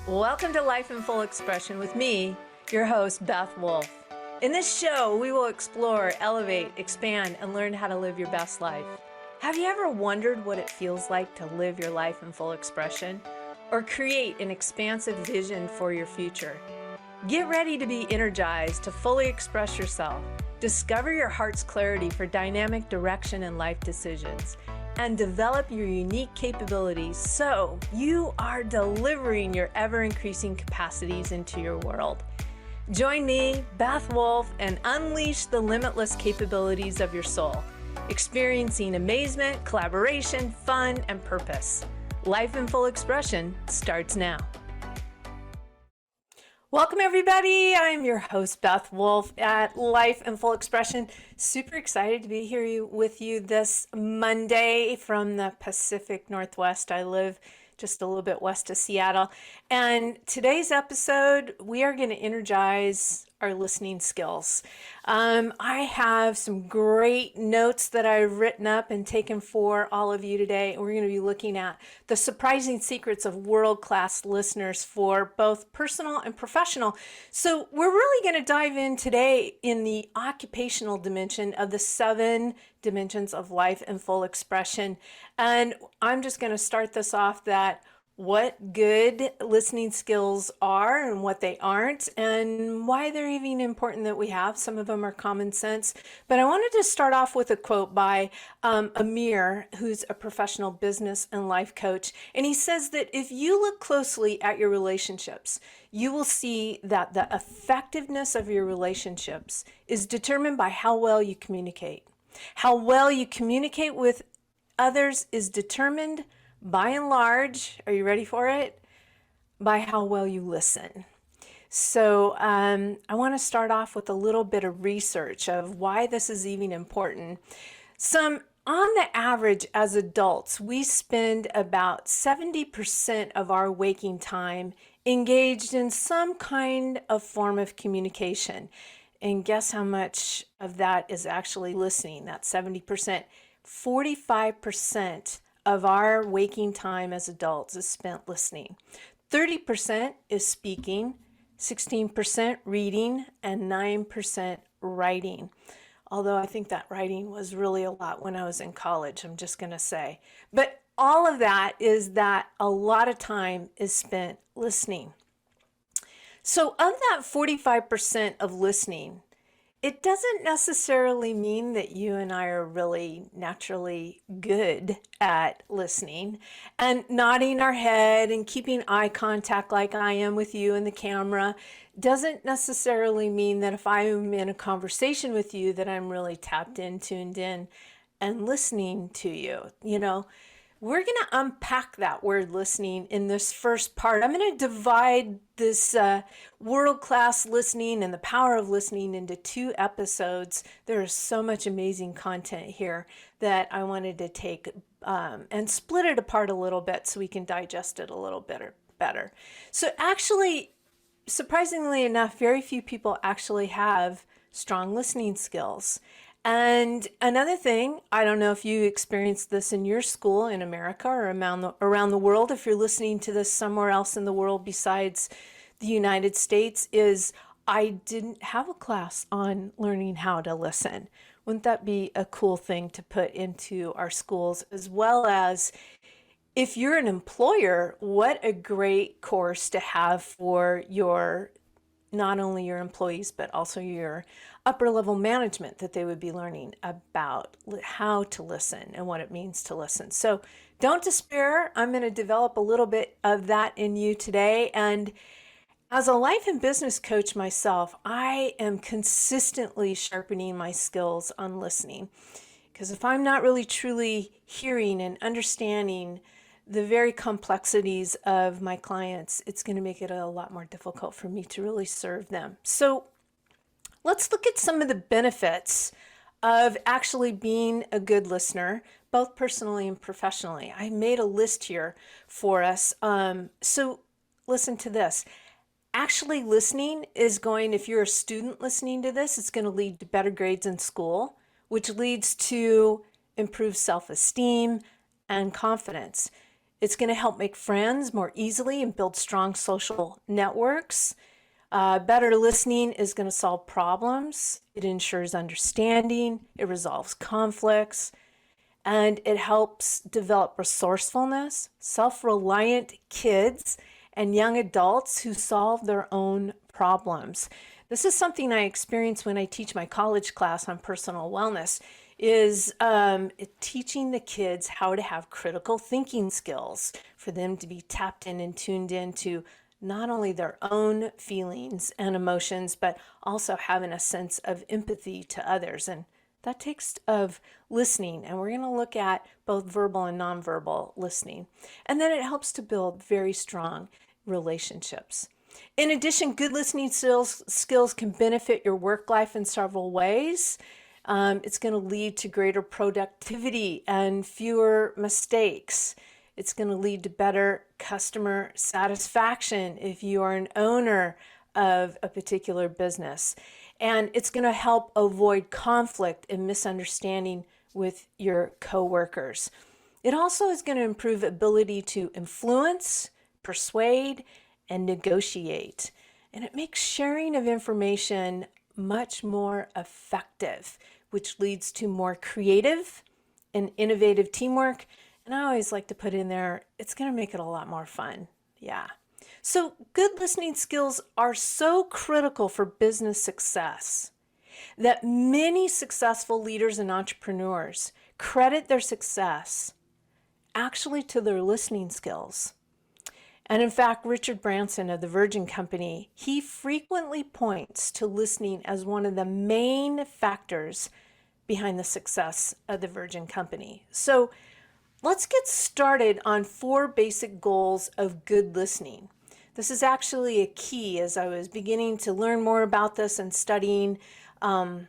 Welcome to Life in Full Expression with me, your host, Beth Wolfe. In this show, we will explore, elevate, expand, and learn how to live your best life. Have you ever wondered what it feels like to live your life in full expression or create an expansive vision for your future? Get ready to be energized to fully express yourself, discover your heart's clarity for dynamic direction and life decisions, and develop your unique capabilities so you are delivering your ever-increasing capacities into your world. Join me, Beth Wolfe, and unleash the limitless capabilities of your soul, experiencing amazement, collaboration, fun, and purpose. Life in Full Expression starts now. Welcome everybody, I'm your host Beth Wolfe at Life in Full Expression. Super excited to be here with you this Monday from the Pacific Northwest. I live just a little bit west of Seattle. And today's episode, we are going to energize our listening skills. I have some great notes that I've written up and taken for all of you today. We're going to be looking at the surprising secrets of world-class listeners for both personal and professional. So we're really going to dive in today in the occupational dimension of the 7 dimensions of life in full expression. And I'm just going to start this off that what good listening skills are and what they aren't, and why they're even important that we have. Some of them are common sense. But I wanted to start off with a quote by Amir, who's a professional business and life coach. And he says that if you look closely at your relationships, you will see that the effectiveness of your relationships is determined by how well you communicate. How well you communicate with others is determined by and large, are you ready for it? By how well you listen. So I want to start off with a little bit of research of why this is even important. On the average as adults, we spend about 70% of our waking time engaged in some kind of form of communication. And guess how much of that is actually listening? That's 70%. 45% of our waking time as adults is spent listening. 30% is speaking, 16% reading, and 9% writing. Although I think that writing was really a lot when I was in college, I'm just going to say. But all of that is that a lot of time is spent listening. So of that 45% of listening, it doesn't necessarily mean that you and I are really naturally good at listening and nodding our head and keeping eye contact like I am with you in the camera. Doesn't necessarily mean that if I'm in a conversation with you that I'm really tapped in, tuned in, and listening to you. You know, we're going to unpack that word listening in this first part. I'm going to divide this world-class listening and the power of listening into 2 episodes. There is so much amazing content here that I wanted to take and split it apart a little bit so we can digest it a little bit better. So actually, surprisingly enough, very few people actually have strong listening skills. And another thing, I don't know if you experienced this in your school in America or around the world, if you're listening to this somewhere else in the world besides the United States, is I didn't have a class on learning how to listen. Wouldn't that be a cool thing to put into our schools? As well as if you're an employer, what a great course to have for not only your employees, but also your upper level management, that they would be learning about how to listen and what it means to listen. So don't despair. I'm going to develop a little bit of that in you today. And as a life and business coach myself, I am consistently sharpening my skills on listening. Because if I'm not really truly hearing and understanding the very complexities of my clients, it's going to make it a lot more difficult for me to really serve them. So let's look at some of the benefits of actually being a good listener, both personally and professionally. I made a list here for us. So listen to this. Actually listening is going, if you're a student listening to this, it's going to lead to better grades in school, which leads to improved self-esteem and confidence. It's going to help make friends more easily and build strong social networks. Better listening is going to solve problems. It ensures understanding. It resolves conflicts. And it helps develop resourcefulness, self-reliant kids, and young adults who solve their own problems. This is something I experience when I teach my college class on personal wellness, is teaching the kids how to have critical thinking skills for them to be tapped in and tuned into not only their own feelings and emotions, but also having a sense of empathy to others. And that takes of listening, and we're going to look at both verbal and nonverbal listening. And then it helps to build very strong relationships. In addition, good listening skills can benefit your work life in several ways. It's going to lead to greater productivity and fewer mistakes. It's going to lead to better customer satisfaction if you are an owner of a particular business. And it's going to help avoid conflict and misunderstanding with your coworkers. It also is going to improve ability to influence, persuade, and negotiate. And it makes sharing of information much more effective, which leads to more creative and innovative teamwork. And I always like to put in there, it's going to make it a lot more fun. Yeah. So good listening skills are so critical for business success that many successful leaders and entrepreneurs credit their success actually to their listening skills. And in fact, Richard Branson of the Virgin Company, he frequently points to listening as one of the main factors behind the success of the Virgin Company. So let's get started on 4 basic goals of good listening. This is actually a key as I was beginning to learn more about this and studying. We're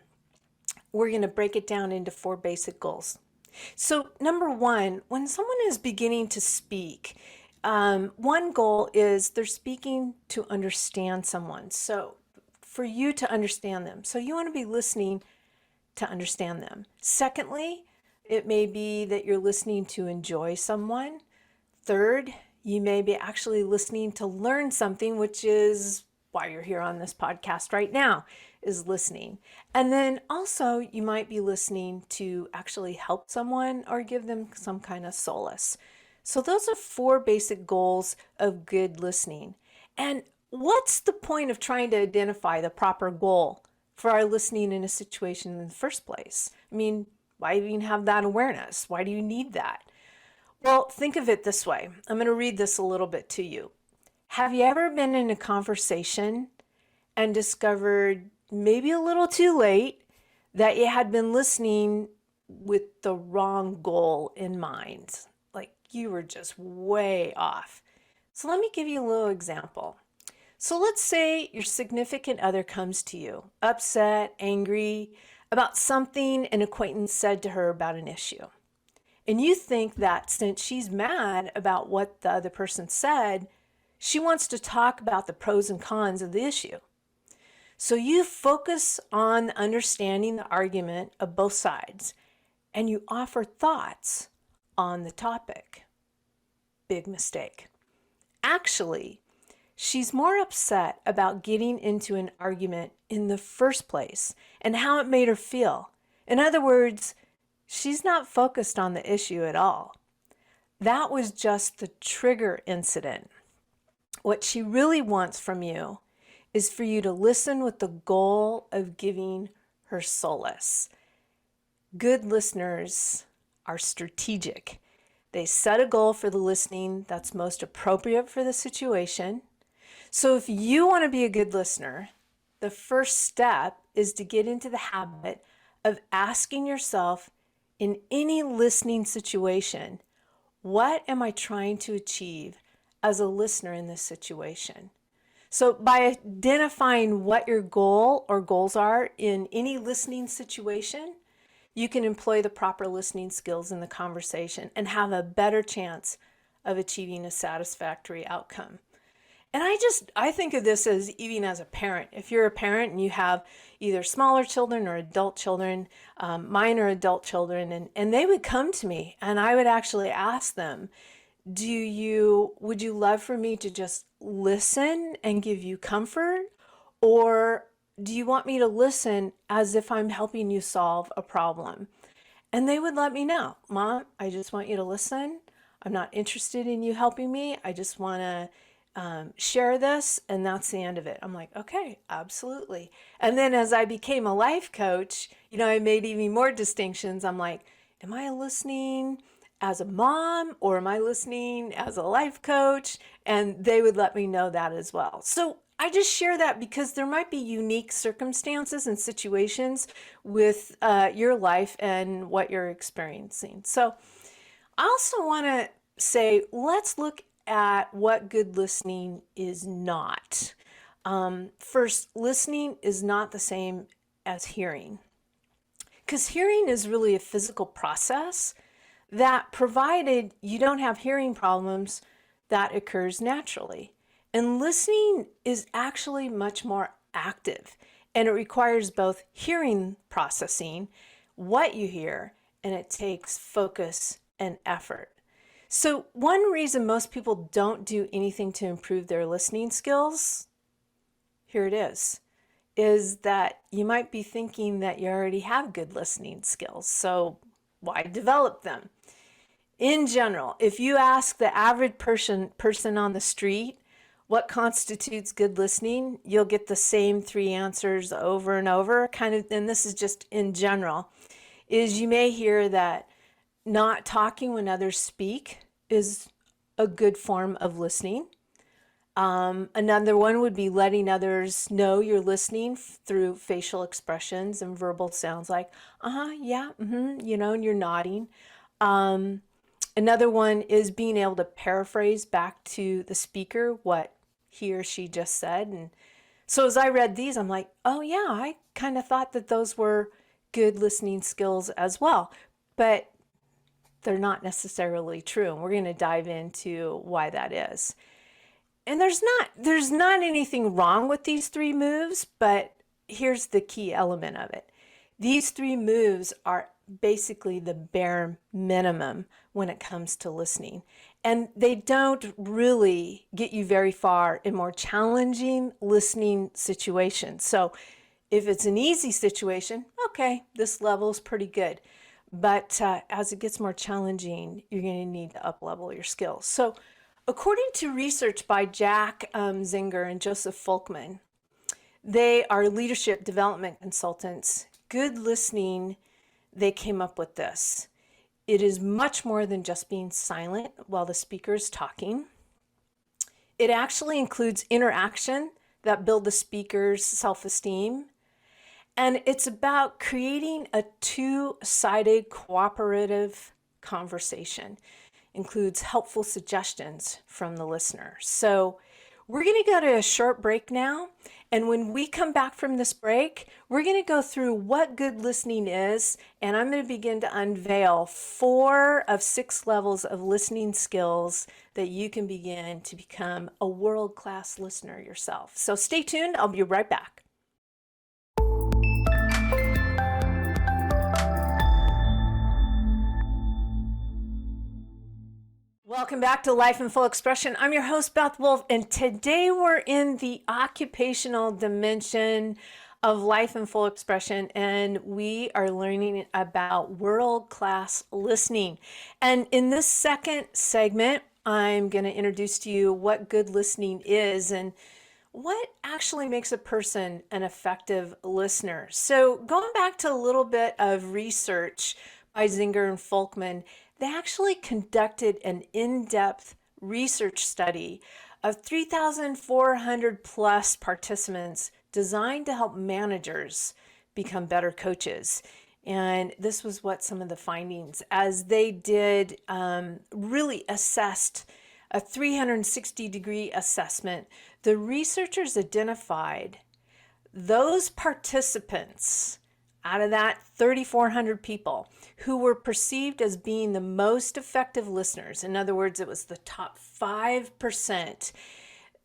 going to break it down into 4 basic goals. So number 1, when someone is beginning to speak, one goal is they're speaking to understand someone. So for you to understand them. So you want to be listening to understand them. Secondly, it may be that you're listening to enjoy someone. Third, you may be actually listening to learn something, which is why you're here on this podcast right now, is listening. And then also you might be listening to actually help someone or give them some kind of solace. So those are 4 basic goals of good listening. And what's the point of trying to identify the proper goal for our listening in a situation in the first place? I mean, why even have that awareness? Why do you need that? Well, think of it this way. I'm going to read this a little bit to you. Have you ever been in a conversation and discovered, maybe a little too late, that you had been listening with the wrong goal in mind? Like you were just way off. So let me give you a little example. So let's say your significant other comes to you, upset, angry, about something an acquaintance said to her about an issue. And you think that since she's mad about what the other person said, she wants to talk about the pros and cons of the issue. So you focus on understanding the argument of both sides and you offer thoughts on the topic. Big mistake. Actually, she's more upset about getting into an argument in the first place and how it made her feel. In other words, she's not focused on the issue at all. That was just the trigger incident. What she really wants from you is for you to listen with the goal of giving her solace. Good listeners are strategic. They set a goal for the listening that's most appropriate for the situation. So if you want to be a good listener, the first step is to get into the habit of asking yourself in any listening situation, what am I trying to achieve as a listener in this situation? So by identifying what your goal or goals are in any listening situation, you can employ the proper listening skills in the conversation and have a better chance of achieving a satisfactory outcome. And I think of this as even as a parent. If you're a parent and you have either smaller children or adult children, mine are adult children, and they would come to me and I would actually ask them, would you love for me to just listen and give you comfort? Or do you want me to listen as if I'm helping you solve a problem? And they would let me know, Mom, I just want you to listen. I'm not interested in you helping me. I just want to share this, and that's the end of it. I'm like, okay, absolutely. And then as I became a life coach, I made even more distinctions. I'm like, am I listening as a mom or am I listening as a life coach? And they would let me know that as well. So I just share that because there might be unique circumstances and situations with your life and what you're experiencing. So I also want to say, let's look at what good listening is not. First, listening is not the same as hearing, because hearing is really a physical process that, provided you don't have hearing problems, that occurs naturally. And listening is actually much more active, and it requires both hearing processing, what you hear, and it takes focus and effort. So one reason most people don't do anything to improve their listening skills, here it is that you might be thinking that you already have good listening skills. So why develop them? In general, if you ask the average person on the street what constitutes good listening, you'll get the same three answers over and over, and this is just in general, is you may hear that not talking when others speak is a good form of listening. Another one would be letting others know you're listening through facial expressions and verbal sounds like, yeah, and you're nodding. Another one is being able to paraphrase back to the speaker what he or she just said. And so as I read these, I'm like, oh yeah, I kind of thought that those were good listening skills as well. But they're not necessarily true. And we're going to dive into why that is. And there's not anything wrong with these three moves, but here's the key element of it. These three moves are basically the bare minimum when it comes to listening. And they don't really get you very far in more challenging listening situations. So if it's an easy situation, okay, this level is pretty good. But as it gets more challenging, you're going to need to up-level your skills. So according to research by Jack Zinger and Joseph Folkman, they are leadership development consultants. Good listening, they came up with this. It is much more than just being silent while the speaker is talking. It actually includes interaction that build the speaker's self-esteem. And it's about creating a two-sided cooperative conversation. Includes helpful suggestions from the listener. So we're going to go to a short break now. And when we come back from this break, we're going to go through what good listening is. And I'm going to begin to unveil 4 of 6 levels of listening skills that you can begin to become a world-class listener yourself. So stay tuned. I'll be right back. Welcome back to Life in Full Expression. I'm your host, Beth Wolfe, and today we're in the occupational dimension of Life in Full Expression, and we are learning about world-class listening. And in this second segment, I'm going to introduce to you what good listening is and what actually makes a person an effective listener. So going back to a little bit of research by Zinger and Folkman, they actually conducted an in-depth research study of 3,400 plus participants designed to help managers become better coaches. And this was what some of the findings, as they did really assessed a 360-degree assessment. The researchers identified those participants out of that 3,400 people who were perceived as being the most effective listeners. In other words, it was the top 5%.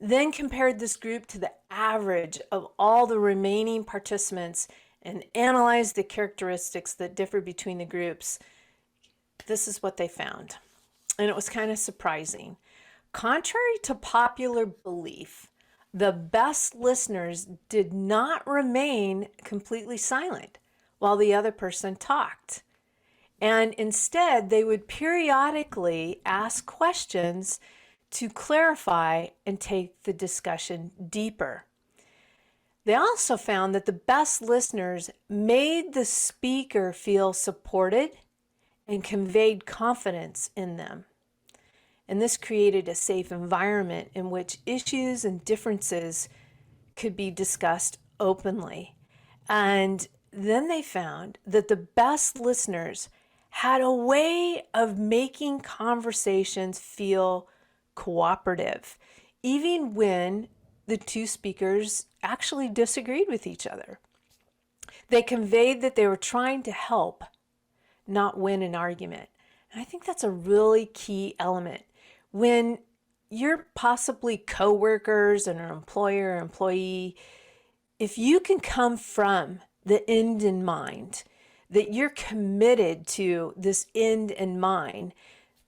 then compared this group to the average of all the remaining participants and analyzed the characteristics that differ between the groups, this is what they found. And it was kind of surprising. Contrary to popular belief, the best listeners did not remain completely silent while the other person talked. And instead, they would periodically ask questions to clarify and take the discussion deeper. They also found that the best listeners made the speaker feel supported and conveyed confidence in them. And this created a safe environment in which issues and differences could be discussed openly. And then they found that the best listeners had a way of making conversations feel cooperative, even when the two speakers actually disagreed with each other. They conveyed that they were trying to help, not win an argument. And I think that's a really key element. When you're possibly coworkers and an employer or employee, if you can come from the end in mind, that you're committed to this end in mind,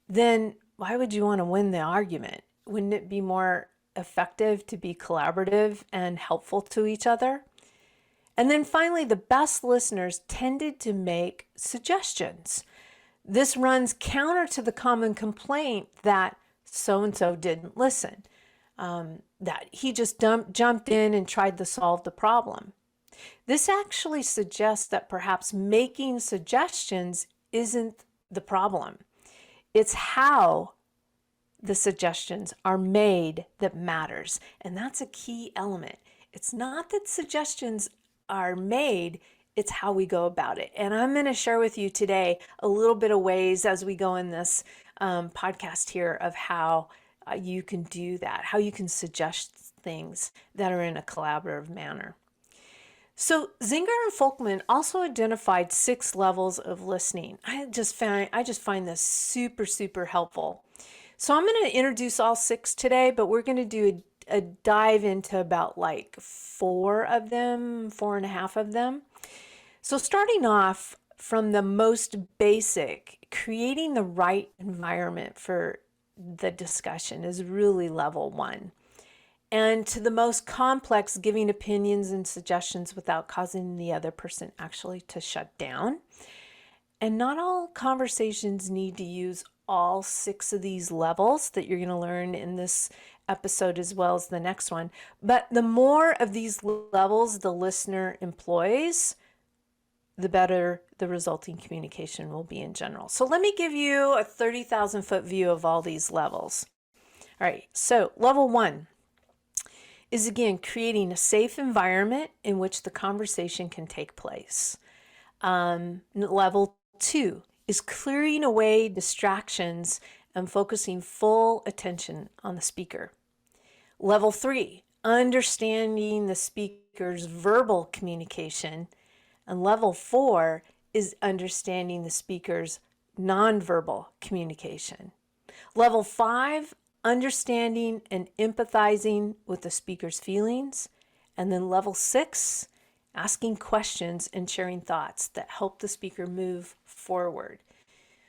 then why would you want to win the argument? Wouldn't it be more effective to be collaborative and helpful to each other? And then finally, the best listeners tended to make suggestions. This runs counter to the common complaint that so-and-so didn't listen, that he just jumped in and tried to solve the problem. This actually suggests that perhaps making suggestions isn't the problem. It's how the suggestions are made that matters. And that's a key element. It's not that suggestions are made, it's how we go about it. And I'm going to share with you today a little bit of ways as we go in this podcast here of how you can do that, how you can suggest things that are in a collaborative manner. So Zinger and Folkman also identified 6 levels of listening. I just find this super, super helpful. So I'm going to introduce all 6 today, but we're going to do a dive into about like 4 of them, 4.5 of them. So starting off from the most basic, creating the right environment for the discussion is really level 1. And to the most complex, giving opinions and suggestions without causing the other person actually to shut down. And not all conversations need to use all 6 of these levels that you're going to learn in this episode as well as the next one. But the more of these levels the listener employs, the better the resulting communication will be in general. So let me give you a 30,000 foot view of all these levels. All right, so level 1 is again creating a safe environment in which the conversation can take place. Level 2 is clearing away distractions and focusing full attention on the speaker. Level 3, understanding the speaker's verbal communication. And level 4 is understanding the speaker's nonverbal communication. Level 5, understanding and empathizing with the speaker's feelings. And then level 6, asking questions and sharing thoughts that help the speaker move forward.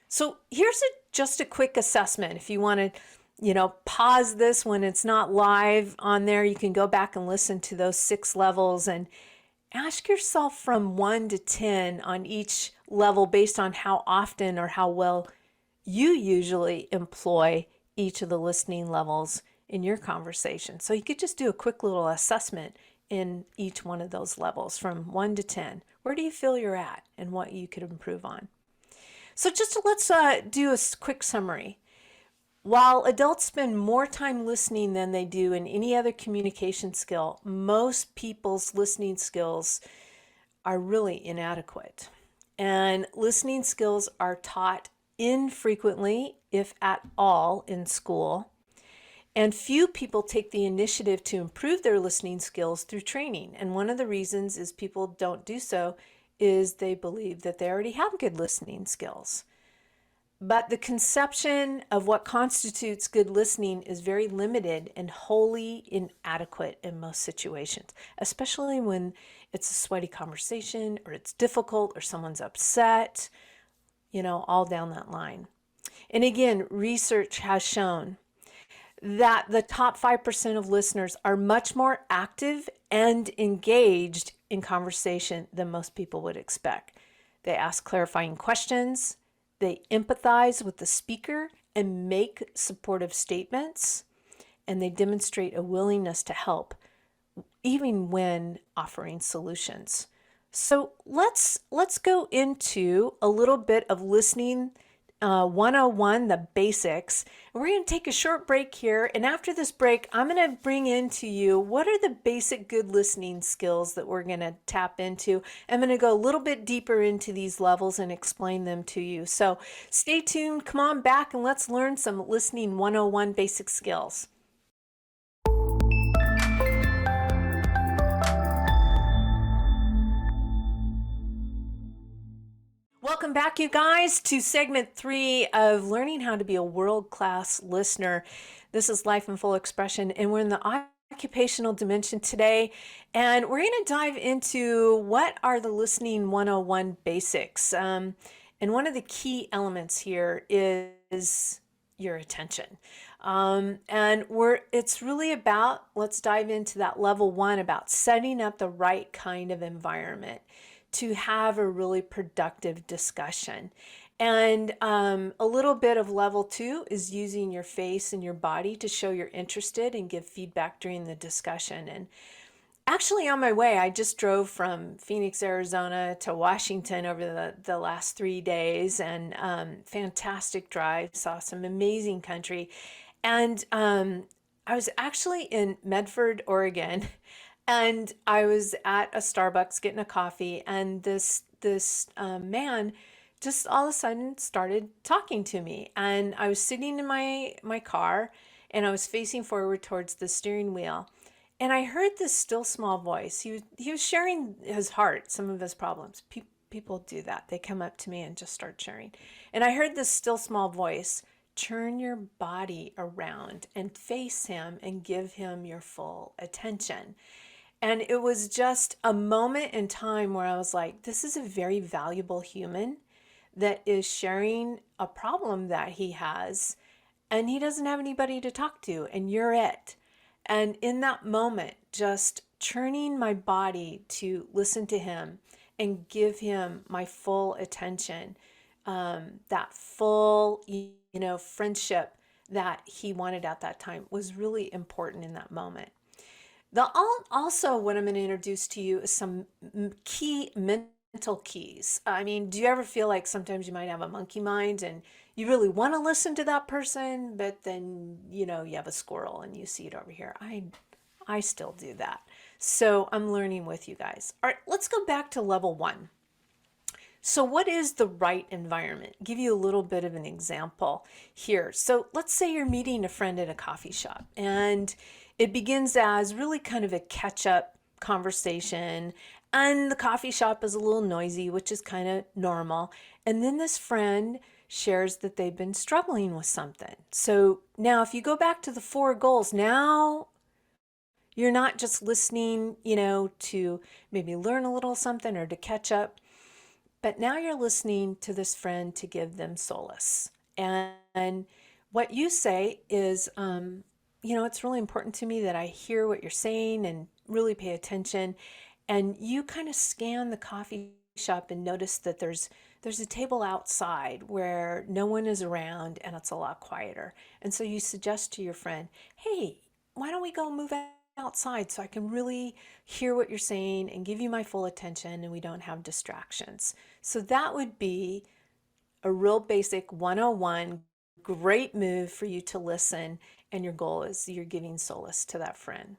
So here's just a quick assessment. If you want to, pause this when it's not live on there, you can go back and listen to those 6 levels and ask yourself from 1 to 10 on each level based on how often or how well you usually employ each of the listening levels in your conversation. So you could just do a quick little assessment in each one of those levels from 1 to 10. Where do you feel you're at and what you could improve on? So let's do a quick summary. While adults spend more time listening than they do in any other communication skill, most people's listening skills are really inadequate. And listening skills are taught infrequently, if at all, in school. And few people take the initiative to improve their listening skills through training. And one of the reasons is people don't do so is they believe that they already have good listening skills. But the conception of what constitutes good listening is very limited and wholly inadequate in most situations, especially when it's a sweaty conversation or it's difficult or someone's upset, all down that line. And again, research has shown that the top 5% of listeners are much more active and engaged in conversation than most people would expect. They ask clarifying questions, they empathize with the speaker and make supportive statements, and they demonstrate a willingness to help, even when offering solutions. So let's go into a little bit of listening 101, the basics. We're going to take a short break here. And after this break, I'm going to bring into you what are the basic good listening skills that we're going to tap into. I'm going to go a little bit deeper into these levels and explain them to you. So stay tuned. Come on back and let's learn some listening 101 basic skills. Welcome back, you guys, to segment 3 of learning how to be a world-class listener. This is Life in Full Expression, and we're in the occupational dimension today, and we're going to dive into what are the listening 101 basics. And one of the key elements here is your attention. And it's really about, let's dive into that level 1, about setting up the right kind of environment to have a really productive discussion. And a little bit of level 2 is using your face and your body to show you're interested and give feedback during the discussion. And actually on my way, I just drove from Phoenix, Arizona to Washington over the last 3 days, and fantastic drive, saw some amazing country. And I was actually in Medford, Oregon, and I was at a Starbucks getting a coffee, and this man just all of a sudden started talking to me. And I was sitting in my car, and I was facing forward towards the steering wheel. And I heard this still small voice. He was sharing his heart, some of his problems. People do that. They come up to me and just start sharing. And I heard this still small voice, turn your body around and face him and give him your full attention. And it was just a moment in time where I was like, this is a very valuable human that is sharing a problem that he has, and he doesn't have anybody to talk to, and you're it. And in that moment, just turning my body to listen to him and give him my full attention, that full, friendship that he wanted at that time was really important in that moment. Also, what I'm going to introduce to you is some key mental keys. I mean, do you ever feel like sometimes you might have a monkey mind and you really want to listen to that person, but then, you have a squirrel and you see it over here? I still do that. So I'm learning with you guys. All right, let's go back to level 1. So what is the right environment? I'll give you a little bit of an example here. So let's say you're meeting a friend at a coffee shop, and it begins as really kind of a catch-up conversation, and the coffee shop is a little noisy, which is kind of normal. And then this friend shares that they've been struggling with something. So now if you go back to the 4 goals, now you're not just listening, to maybe learn a little something or to catch up, but now you're listening to this friend to give them solace. And what you say is, it's really important to me that I hear what you're saying and really pay attention. And you kind of scan the coffee shop and notice that there's a table outside where no one is around and it's a lot quieter. And so you suggest to your friend, hey, why don't we go move outside so I can really hear what you're saying and give you my full attention and we don't have distractions. So that would be a real basic 101, great move for you to listen, and your goal is you're giving solace to that friend.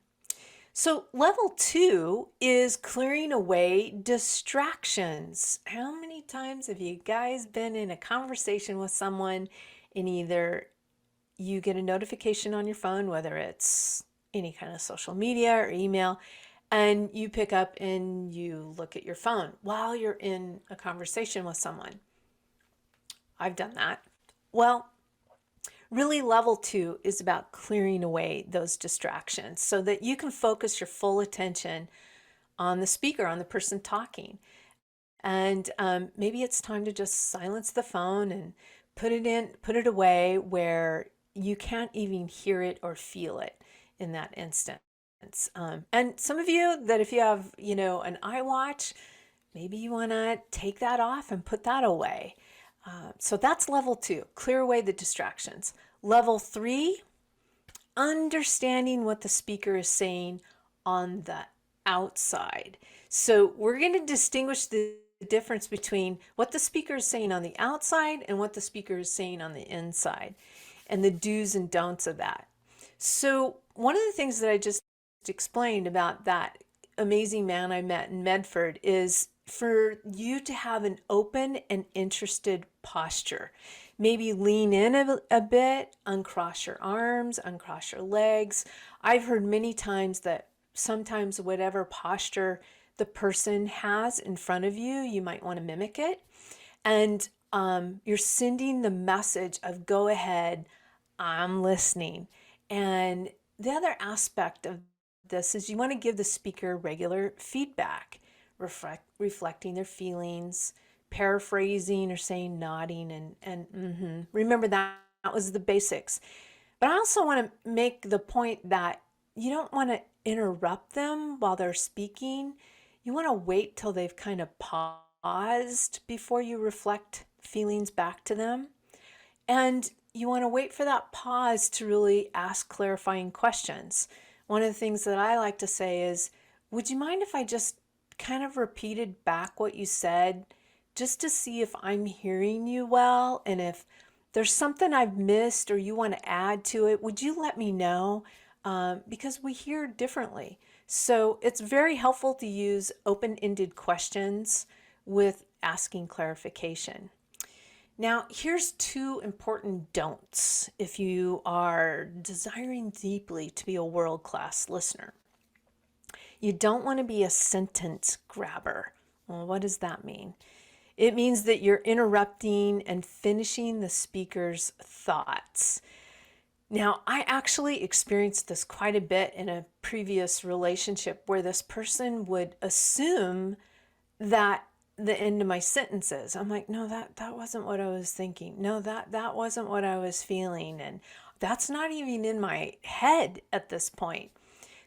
So level 2 is clearing away distractions. How many times have you guys been in a conversation with someone and either you get a notification on your phone, whether it's any kind of social media or email, and you pick up and you look at your phone while you're in a conversation with someone? I've done that Well, really, level two is about clearing away those distractions so that you can focus your full attention on the speaker, on the person talking. And maybe it's time to just silence the phone and put it away where you can't even hear it or feel it in that instance. And some of you that if you have, an iWatch, maybe you want to take that off and put that away. So that's level two, clear away the distractions. Level three, understanding what the speaker is saying on the outside. So we're going to distinguish the difference between what the speaker is saying on the outside and what the speaker is saying on the inside, and the do's and don'ts of that. So one of the things that I just explained about that amazing man I met in Medford is for you to have an open and interested posture. Maybe lean in a bit, uncross your arms, uncross your legs. I've heard many times that sometimes whatever posture the person has in front of you, you might want to mimic it. And you're sending the message of go ahead, I'm listening. And the other aspect of this is you want to give the speaker regular feedback, reflecting their feelings, paraphrasing or saying nodding and remember that was the basics. But I also want to make the point that you don't want to interrupt them while they're speaking. You want to wait till they've kind of paused before you reflect feelings back to them. And you want to wait for that pause to really ask clarifying questions. One of the things that I like to say is, would you mind if I just kind of repeated back what you said just to see if I'm hearing you well? And if there's something I've missed or you want to add to it, would you let me know? Because we hear differently. So it's very helpful to use open-ended questions with asking clarification. Now, here's two important don'ts if you are desiring deeply to be a world-class listener. You don't want to be a sentence grabber. Well, what does that mean? It means that you're interrupting and finishing the speaker's thoughts. Now, I actually experienced this quite a bit in a previous relationship where this person would assume that the end of my sentences. I'm like, no, that wasn't what I was thinking. No, that wasn't what I was feeling. And that's not even in my head at this point.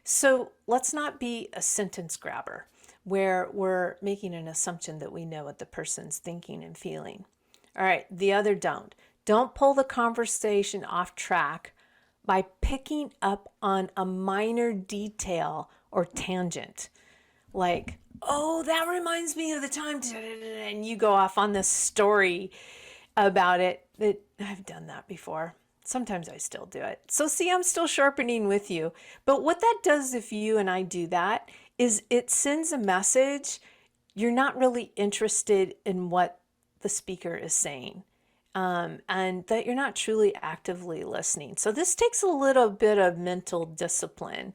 So let's not be a sentence grabber where we're making an assumption that we know what the person's thinking and feeling. All right, the other don't pull the conversation off track by picking up on a minor detail or tangent. Like, oh, that reminds me of the time, and you go off on this story about it. That I've done that before. Sometimes I still do it. So see, I'm still sharpening with you. But what that does if you and I do that is it sends a message. You're not really interested in what the speaker is saying. And that you're not truly actively listening. So this takes a little bit of mental discipline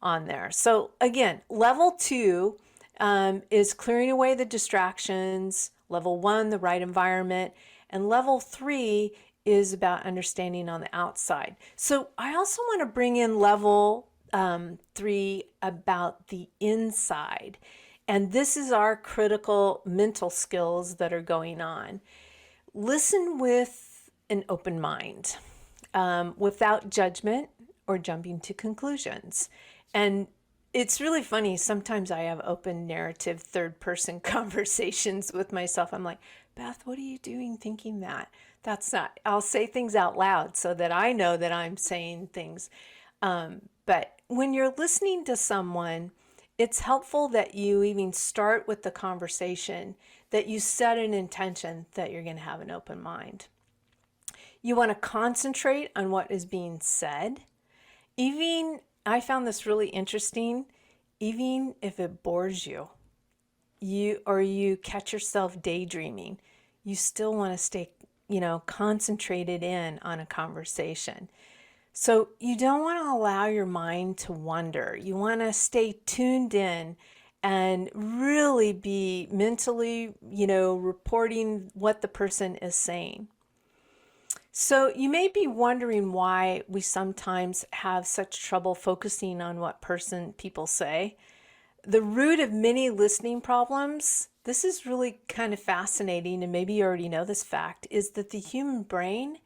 on there. So again, level two is clearing away the distractions. Level one, the right environment. And level three is about understanding on the outside. So I also want to bring in level three about the inside. And this is our critical mental skills that are going on. Listen with an open mind, without judgment or jumping to conclusions. And it's really funny. Sometimes I have open narrative third person conversations with myself. I'm like, Beth, what are you doing thinking that? That's not, I'll say things out loud so that I know that I'm saying things. But when you're listening to someone, it's helpful that you even start with the conversation, that you set an intention that you're going to have an open mind. You want to concentrate on what is being said. Even, I found this really interesting, even if it bores you, you catch yourself daydreaming, you still want to stay, concentrated in on a conversation. So you don't want to allow your mind to wander. You want to stay tuned in and really be mentally, reporting what the person is saying. So, you may be wondering why we sometimes have such trouble focusing on what people say. The root of many listening problems, this is really kind of fascinating, and maybe you already know this fact, is that the human brain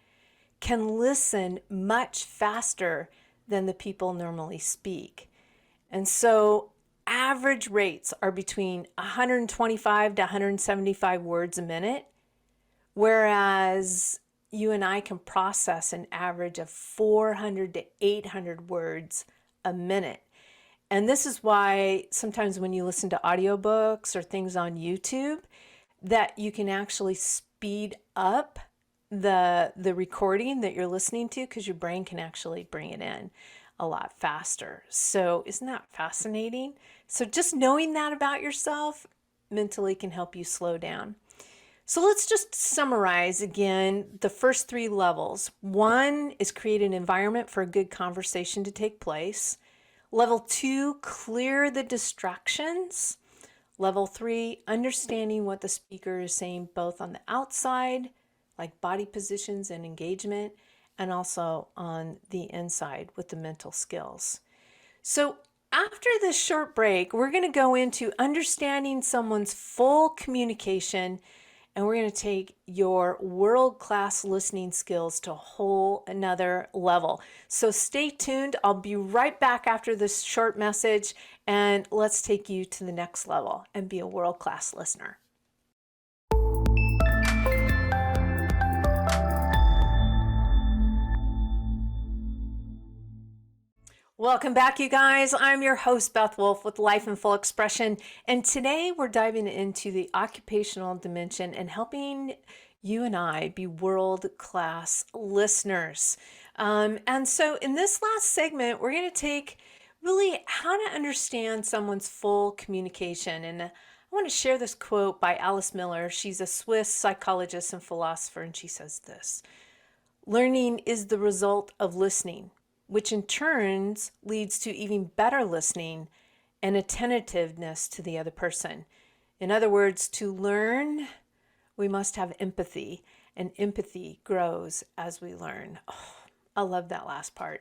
can listen much faster than the people normally speak. And so average rates are between 125 to 175 words a minute, whereas you and I can process an average of 400 to 800 words a minute. And this is why sometimes when you listen to audiobooks or things on YouTube, that you can actually speed up the recording that you're listening to, because your brain can actually bring it in a lot faster. So isn't that fascinating? So just knowing that about yourself mentally can help you slow down. So let's just summarize again the first three levels. One is create an environment for a good conversation to take place. Level 2, clear the distractions. Level 3, understanding what the speaker is saying both on the outside, like body positions and engagement, and also on the inside with the mental skills. So after this short break, we're going to go into understanding someone's full communication, and we're going to take your world-class listening skills to a whole another level. So stay tuned. I'll be right back after this short message, and let's take you to the next level and be a world-class listener. Welcome back, you guys. I'm your host, Beth Wolfe, with Life in Full Expression. And today we're diving into the occupational dimension and helping you and I be world-class listeners. And so in this last segment, we're going to take really how to understand someone's full communication. And I want to share this quote by Alice Miller. She's a Swiss psychologist and philosopher, and she says this: "Learning is the result of listening, which in turns leads to even better listening and attentiveness to the other person." In other words, to learn, we must have empathy, and empathy grows as we learn. Oh, I love that last part.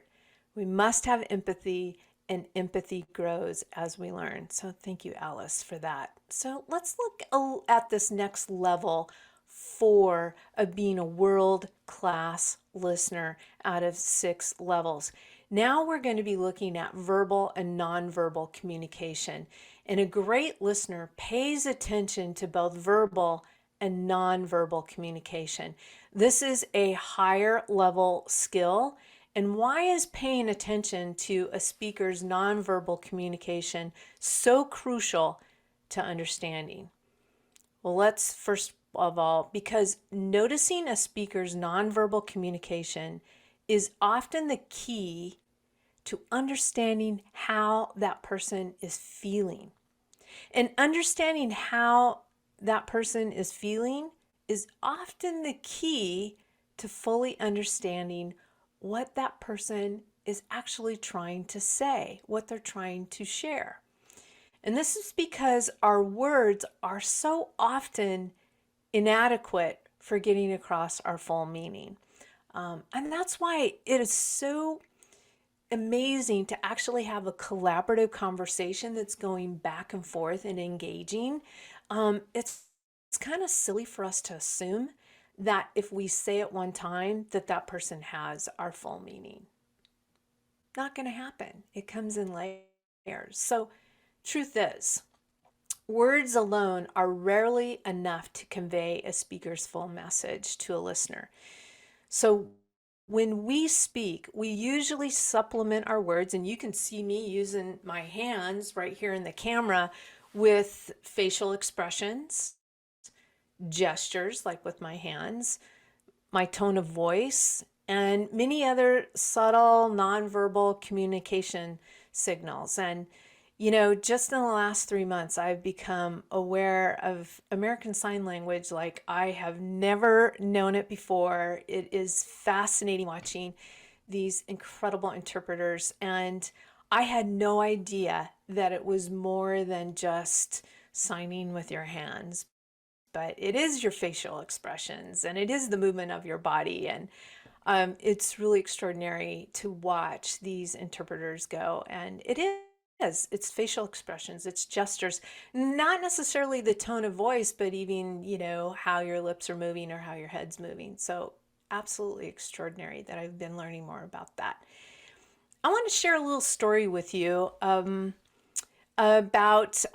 We must have empathy, and empathy grows as we learn. So thank you, Alice, for that. So let's look at this next level 4 of being a world-class listener out of 6 levels. Now we're going to be looking at verbal and nonverbal communication. And a great listener pays attention to both verbal and nonverbal communication. This is a higher level skill. And why is paying attention to a speaker's nonverbal communication so crucial to understanding? Well, let's first of all, because noticing a speaker's nonverbal communication is often the key to understanding how that person is feeling. And understanding how that person is feeling is often the key to fully understanding what that person is actually trying to say, what they're trying to share. And this is because our words are so often inadequate for getting across our full meaning. And that's why it is so amazing to actually have a collaborative conversation that's going back and forth and engaging. It's kind of silly for us to assume that if we say it one time that that person has our full meaning. Not going to happen. It comes in layers. So truth is, words alone are rarely enough to convey a speaker's full message to a listener. So when we speak, we usually supplement our words, and you can see me using my hands right here in the camera with facial expressions, gestures like with my hands, my tone of voice, and many other subtle nonverbal communication signals. And you know, just in the last 3 months, I've become aware of American Sign Language like I have never known it before. It is fascinating watching these incredible interpreters. And I had no idea that it was more than just signing with your hands. but it is your facial expressions and it is the movement of your body. And it's really extraordinary to watch these interpreters go. And it's facial expressions, it's gestures, not necessarily the tone of voice, but even, how your lips are moving or how your head's moving. So absolutely extraordinary that I've been learning more about that. I want to share a little story with you about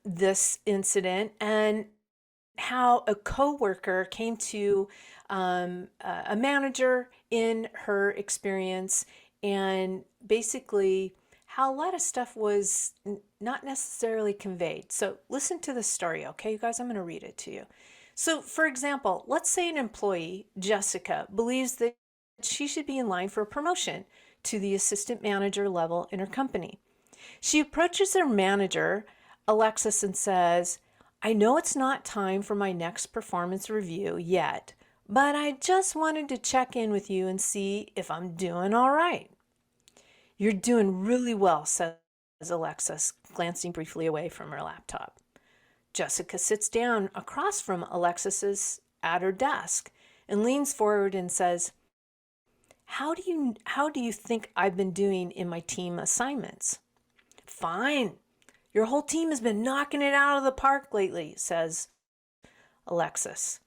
this incident and how a coworker came to a manager in her experience, and basically how a lot of stuff was not necessarily conveyed. So listen to the story, okay, you guys? I'm going to read it to you. So, for example, let's say an employee, Jessica, believes that she should be in line for a promotion to the assistant manager level in her company. She approaches her manager, Alexis, and says, I know it's not time for my next performance review yet, but I just wanted to check in with you and see if I'm doing all right. You're doing really well, says Alexis, glancing briefly away from her laptop. Jessica sits down across from Alexis's at her desk and leans forward and says, How do you think I've been doing in my team assignments? Fine. Your whole team has been knocking it out of the park lately, says Alexis.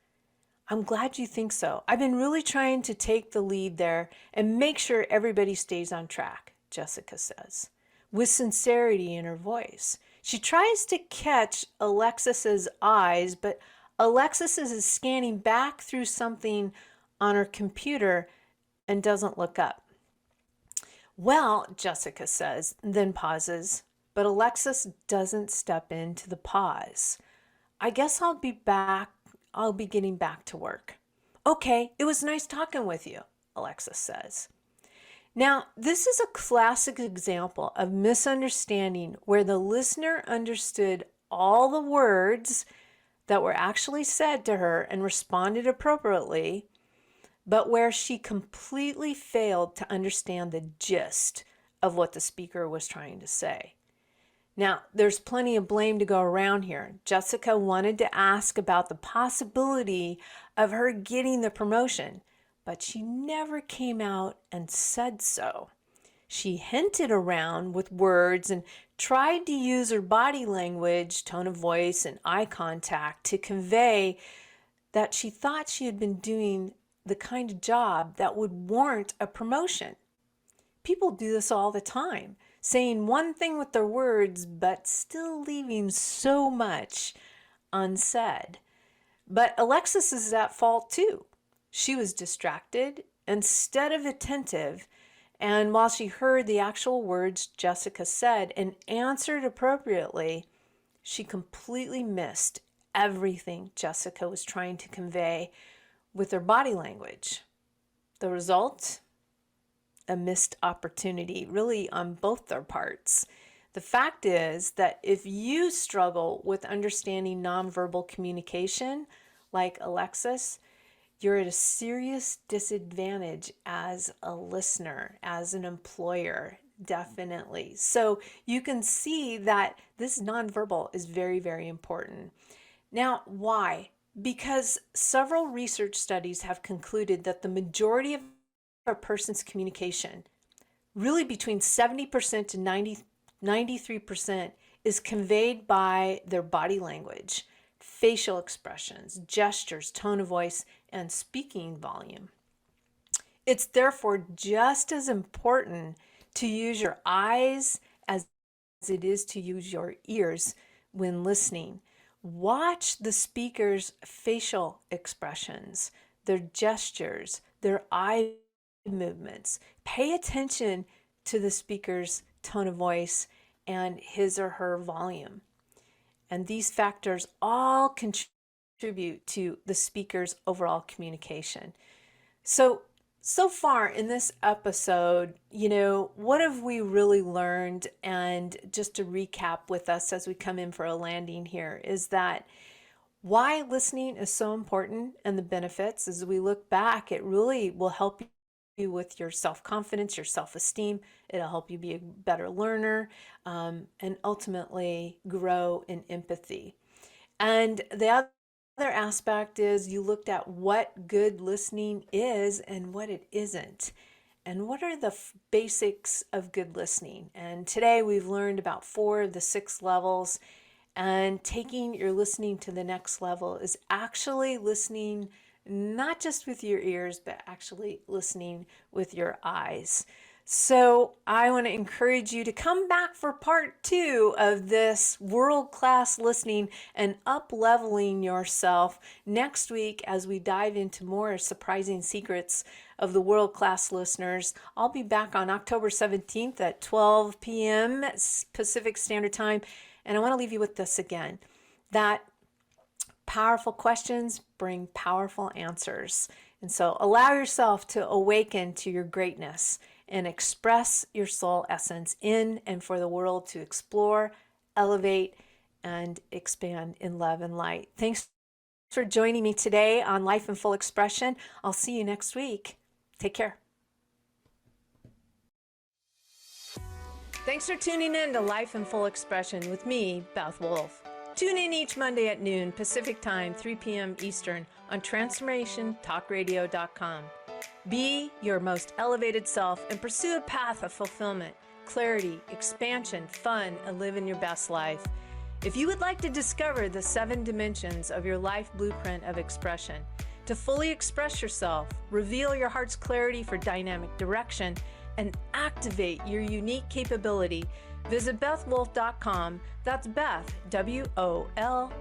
I'm glad you think so. I've been really trying to take the lead there and make sure everybody stays on track, Jessica says, with sincerity in her voice. She tries to catch Alexis's eyes, but Alexis is scanning back through something on her computer and doesn't look up. Well, Jessica says, then pauses, but Alexis doesn't step into the pause. I guess I'll be getting back to work. Okay, it was nice talking with you, Alexis says. Now, this is a classic example of misunderstanding where the listener understood all the words that were actually said to her and responded appropriately, but where she completely failed to understand the gist of what the speaker was trying to say. Now, there's plenty of blame to go around here. Jessica wanted to ask about the possibility of her getting the promotion, but she never came out and said so. She hinted around with words and tried to use her body language, tone of voice, and eye contact to convey that she thought she had been doing the kind of job that would warrant a promotion. People do this all the time, saying one thing with their words, but still leaving so much unsaid. But Alexis is at fault too. She was distracted instead of attentive, and while she heard the actual words Jessica said and answered appropriately, she completely missed everything Jessica was trying to convey with her body language. The result? A missed opportunity, really on both their parts. The fact is that if you struggle with understanding nonverbal communication, like Alexis, you're at a serious disadvantage as a listener, as an employer, definitely. So you can see that this nonverbal is very, very important. Now, why? Because several research studies have concluded that the majority of a person's communication, really between 70% to 93%, is conveyed by their body language, facial expressions, gestures, tone of voice, and speaking volume. It's therefore just as important to use your eyes as it is to use your ears when listening. Watch the speaker's facial expressions, their gestures, their eye movements. Pay attention to the speaker's tone of voice and his or her volume. And these factors all contribute to the speaker's overall communication. So far in this episode, what have we really learned? And just to recap with us as we come in for a landing here is that why listening is so important, and the benefits. As we look back, it really will help you with your self-confidence, your self-esteem. It'll help you be a better learner, and ultimately grow in empathy. And the Another aspect is you looked at what good listening is and what it isn't. And what are the basics of good listening? And today we've learned about 4 of the 6 levels. And taking your listening to the next level is actually listening not just with your ears, but actually listening with your eyes. So I want to encourage you to come back for part 2 of this world-class listening and up-leveling yourself next week as we dive into more surprising secrets of the world-class listeners. I'll be back on October 17th at 12 p.m. Pacific Standard Time. And I want to leave you with this again, that powerful questions bring powerful answers. And so allow yourself to awaken to your greatness and express your soul essence in and for the world to explore, elevate, and expand in love and light. Thanks for joining me today on Life in Full Expression. I'll see you next week. Take care. Thanks for tuning in to Life in Full Expression with me, Beth Wolfe. Tune in each Monday at noon Pacific Time, 3 p.m. Eastern on TransformationTalkRadio.com. Be your most elevated self and pursue a path of fulfillment, clarity, expansion, fun, and live in your best life. If you would like to discover the 7 dimensions of your life blueprint of expression, to fully express yourself, reveal your heart's clarity for dynamic direction, and activate your unique capability, visit BethWolfe.com. That's Beth, WOLFE.com.